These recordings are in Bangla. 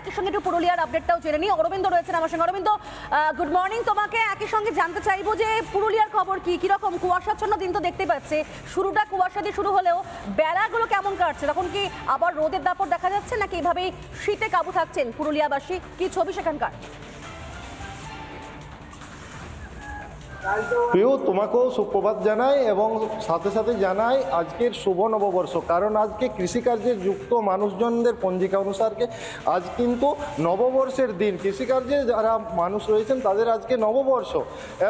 একই সঙ্গে একটু পুরুলিয়ার আপডেটটাও জেনে নিই। অরবিন্দ রয়েছেন আমার সঙ্গে। Arabinda, good morning. তোমাকে একই সঙ্গে জানতে চাইবো যে পুরুলিয়ার খবর কি, কিরকম কুয়াশাচ্ছন্ন দিন তো দেখতে পাচ্ছে, শুরুটা কুয়াশা দিয়ে শুরু হলেও বেলাগুলো কেমন কাটছে? তখন কি আবার রোদের দাপট দেখা যাচ্ছে নাকি এভাবেই শীতে কাবু থাকছেন পুরুলিয়াবাসী? কি ছবি সেখানকার? প্রিয়, তোমাকেও সুপ্রভাত জানাই এবং সাথে সাথে জানাই আজকের শুভ নববর্ষ। কারণ আজকে কৃষিকার্যে যুক্ত মানুষজনদের পঞ্জিকা অনুসারে আজ কিন্তু নববর্ষের দিন। কৃষিকার্যে যারা মানুষ রয়েছেন তাদের আজকে নববর্ষ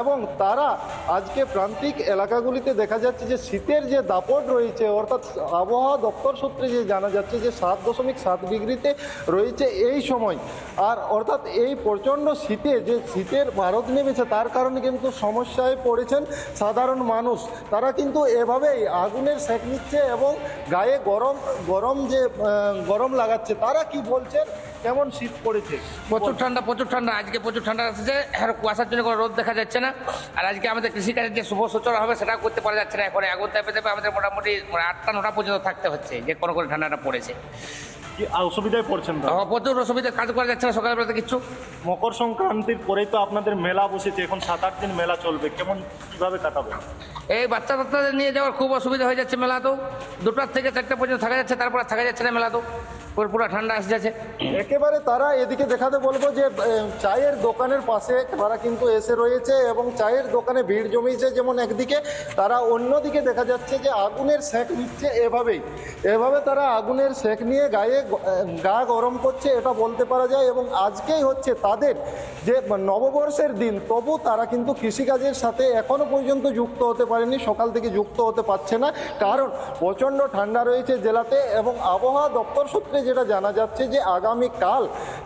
এবং তারা আজকে প্রান্তিক এলাকাগুলিতে দেখা যাচ্ছে যে শীতের যে দাপট রয়েছে, অর্থাৎ আবহাওয়া দপ্তর সূত্রে যে জানা যাচ্ছে যে 7.7 ডিগ্রিতে রয়েছে এই সময়। আর অর্থাৎ এই প্রচণ্ড শীতে যে শীতের ভারত নেমেছে তার কারণে কিন্তু সমস্যায় পড়েছেন সাধারণ মানুষ। তারা কিন্তু এভাবেই আগুনের সেঁক নিচ্ছে এবং গায়ে গরম লাগাচ্ছে। তারা কি বলছেন, কেমন শীত পড়েছে? প্রচুর ঠান্ডা, আজকে প্রচুর ঠান্ডা আসছে। আর কুয়াশার জন্য কোনো রোদ দেখা যাচ্ছে না। আর আজকে আমাদের কৃষিকাজের যে শুভ সূচনা হবে সেটা করতে পারা যাচ্ছে না। এখন আগুন তাপে আমাদের মোটামুটি 8টা-9টা পর্যন্ত থাকতে হচ্ছে, যে কোনো করে ঠান্ডাটা পড়েছে। কি অসুবিধায় পড়ছেন? প্রচুর অসুবিধা, কাজ করা যাচ্ছে না সকালবেলাতে কিছু। মকর সংক্রান্তির পরেই তো আপনাদের মেলা বসেছে, এখন 7-8 দিন মেলা চলবে, কিভাবে কাটাবে? এই বাচ্চাদের নিয়ে যাওয়ার খুব অসুবিধা হয়ে যাচ্ছে। মেলা তো 2টা থেকে 4টা পর্যন্ত থাকা যাচ্ছে, তারপর থাকা যাচ্ছে না। মেলা তো পুরো ঠান্ডা আসে যাচ্ছে একেবারে। তারা এদিকে দেখাতে বলবো যে চায়ের দোকানের পাশে তারা কিন্তু এসে রয়েছে এবং চায়ের দোকানে ভিড় জমিয়েছে যেমন একদিকে, তারা অন্যদিকে দেখা যাচ্ছে যে আগুনের সেঁক নিচ্ছে। এভাবে তারা আগুনের সেঁক নিয়ে গা গরম করছে, এটা বলতে পারা যায়। এবং আজকেই হচ্ছে তাদের যে নববর্ষের দিন, তবু তারা কিন্তু কৃষিকাজের সাথে এখনো পর্যন্ত যুক্ত হতে পারেনি, সকাল থেকে যুক্ত হতে পারছে না, কারণ প্রচণ্ড ঠান্ডা রয়েছে জেলাতে। এবং আবহাওয়া দপ্তর সূত্রে যেটা জানা যাচ্ছে যে আগামীকাল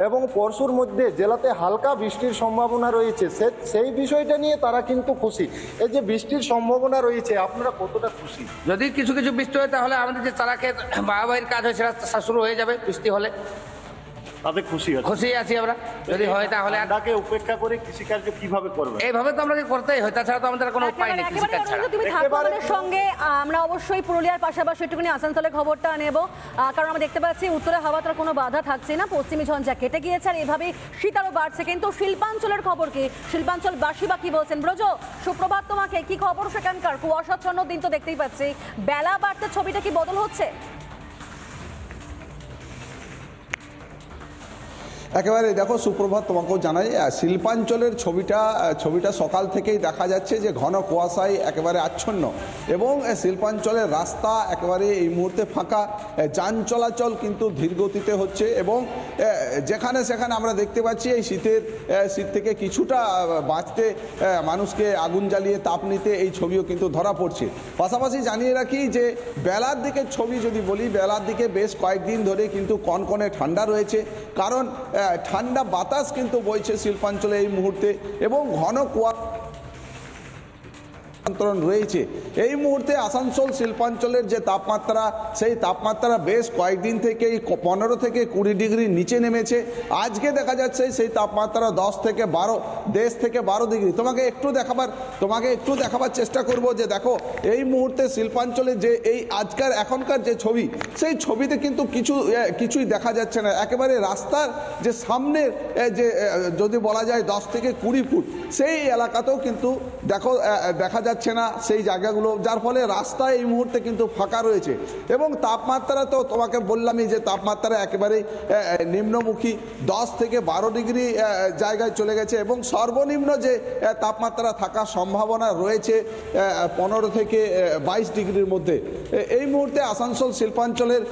এবং পরশুর মধ্যে জেলাতে হালকা বৃষ্টির সম্ভাবনা রয়েছে। সেই বিষয়টা নিয়ে তারা কিন্তু খুশি। এই যে বৃষ্টির সম্ভাবনা রয়েছে, আপনারা কতটা খুশি? যদি কিছু বৃষ্টি হয় তাহলে আমাদের যে চারা ক্ষেত বাড়াবাড়ির কাজ হয় সেটা শুরু হয়ে যাবে। বৃষ্টি হলে তাতে খুশি আছি আমরা। যদি হয় তাহলে ঠান্ডাকে উপেক্ষা করে কৃষিকার্য কিভাবে করবে? এইভাবে তো আমাদের করতেই হয়, তাছাড়া তো আমাদের কোনো উপায় নেই কৃষিকাজ ছাড়া। তুমি থাকো আমাদের সঙ্গে। আমরা অবশ্যই পুরুলিয়ার পাশাপাশি একটুখানি আসানসোলের খবরটা নেব, কারণ আমরা দেখতে পাচ্ছি উত্তরে হাওয়াটার কোনো বাধা থাকছে না, পশ্চিমী ঝঞ্ঝা কেটে গিয়েছে আর এভাবেই শীত আরও বাড়ছে। কিন্তু শিল্পাঞ্চলের খবর কি, শিল্পাঞ্চলবাসী বা কি বলছেন? ব্রজ, সুপ্রভাত তোমাকে। কি খবর সেখানকার? কুয়াশাচ্ছন্ন দিন তো দেখতেই পাচ্ছি, বেলা বাড়তে ছবিটা কি বদল হচ্ছে? একেবারে দেখো সুপ্রভাত, তোমাকেও জানাই। শিল্পাঞ্চলের ছবিটা সকাল থেকেই দেখা যাচ্ছে যে ঘন কুয়াশায় একেবারে আচ্ছন্ন এবং শিল্পাঞ্চলের রাস্তা একেবারে এই মুহূর্তে ফাঁকা। যান চলাচল কিন্তু ধীরগতিতে হচ্ছে এবং যেখানে সেখানে আমরা দেখতে পাচ্ছি এই শীত থেকে কিছুটা বাঁচতে মানুষকে আগুন জ্বালিয়ে তাপ নিতে এই ছবিও কিন্তু ধরা পড়ছে। পাশাপাশি জানিয়ে রাখি যে বেলার দিকের ছবি যদি বলি, বেলার দিকে বেশ কয়েকদিন ধরে কিন্তু কনকনে ঠান্ডা রয়েছে, কারণ ঠান্ডা বাতাস কিন্তু বইছে শিল্পাঞ্চলে এই মুহূর্তে এবং ঘন কুয়াশা রয়েছে। এই মুহূর্তে আসানসোল শিল্পাঞ্চলের যে তাপমাত্রা, সেই তাপমাত্রা বেশ কয়েকদিন থেকেই 15 থেকে 20 ডিগ্রি নিচে নেমেছে। আজকে দেখা যাচ্ছে সেই তাপমাত্রা 10 থেকে 12 ডিগ্রি। তোমাকে একটু দেখাবার চেষ্টা করব যে দেখো এই মুহূর্তে শিল্পাঞ্চলের যে এই এখনকার যে ছবি, সেই ছবিতে কিন্তু কিছুই দেখা যাচ্ছে না। একেবারে রাস্তার যে সামনের যে যদি বলা যায় 10 থেকে 20 ফুট, সেই এলাকাতেও কিন্তু দেখা যাচ্ছে না সেই জায়গাগুলো, যার ফলে রাস্তা এই মুহূর্তে কিন্তু ফাঁকা রয়েছে। এবং তাপমাত্রা তো তোমাকে বললামই যে তাপমাত্রা একেবারে নিম্নমুখী, 10 থেকে 12 ডিগ্রি জায়গায় চলে গেছে এবং সর্বনিম্ন যে তাপমাত্রা থাকার সম্ভাবনা রয়েছে 15 থেকে 22 ডিগ্রির মধ্যে। এই মুহূর্তে আসানসোল শিল্পাঞ্চলের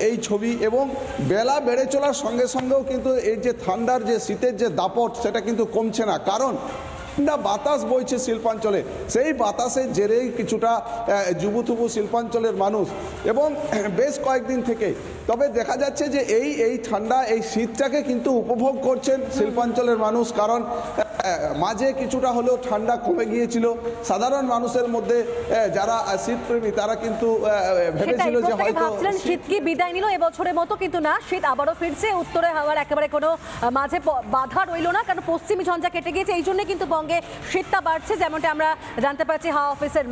এই ছবি এবং বেলা বেড়ে চলার সঙ্গে সঙ্গেও কিন্তু এই যে ঠান্ডার যে শীতের যে দাপট সেটা কিন্তু কমছে না, কারণ বাতাস বইছে শিল্পাঞ্চলে। সেই বাতাসের জেরেই কিছুটা জুবুথুবু শিল্পাঞ্চলের মানুষ এবং বেশ কয়েকদিন থেকে। তবে দেখা যাচ্ছে যে এই ঠান্ডা, এই শীতটাকে কিন্তু উপভোগ করছেন শিল্পাঞ্চলের মানুষ, কারণ মাঝে কিছুটা হলেও ঠান্ডা কমে গিয়েছিল। সাধারণ মানুষের মধ্যে যারা শীতপ্রেমী তারা কিন্তু ভেবেছিল যে হয়তো শীত কি বিদায় নিল এবছরের মতো, কিন্তু না, শীত আবারও ফিরছে। উত্তরে হাওয়ার একেবারে কোনো মাঝে বাধা রইল না, কারণ পশ্চিমী ঝঞ্ঝা কেটে গিয়েছে। এই জন্য কিন্তু বঙ্গে শীতটা বাড়ছে, যেমনটা আমরা জানতে পারছি হাওয়া অফিসের